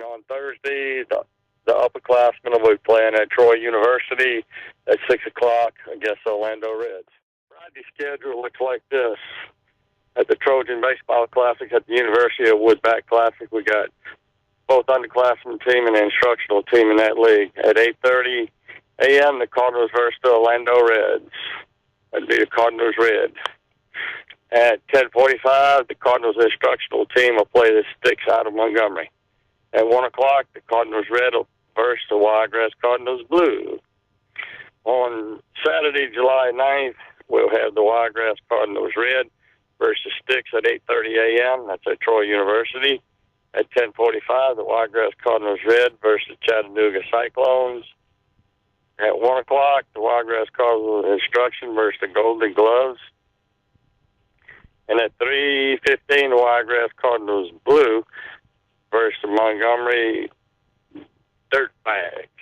And on Thursday, the upperclassmen will be playing at Troy University at 6 o'clock against the Orlando Reds. Friday schedule looks like this. At the Trojan Baseball Classic at the University of Woodback Classic, we got both underclassmen team and the instructional team in that league. At 8:30 a.m., the Cardinals versus the Orlando Reds. That'd be the Cardinals Red. At 10:45, the Cardinals instructional team will play the Sticks out of Montgomery. At 1 o'clock, the Cardinals Red will versus the Wiregrass Cardinals Blue. On Saturday, July 9th, we'll have the Wiregrass Cardinals Red versus Sticks at 8:30 a.m. That's at Troy University. At 10:45, the Wiregrass Cardinals Red versus Chattanooga Cyclones. At 1 o'clock, the Wiregrass Cardinals Instruction versus the Golden Gloves. And at 3:15, the Wiregrass Cardinals Blue versus the Montgomery Dirtbags.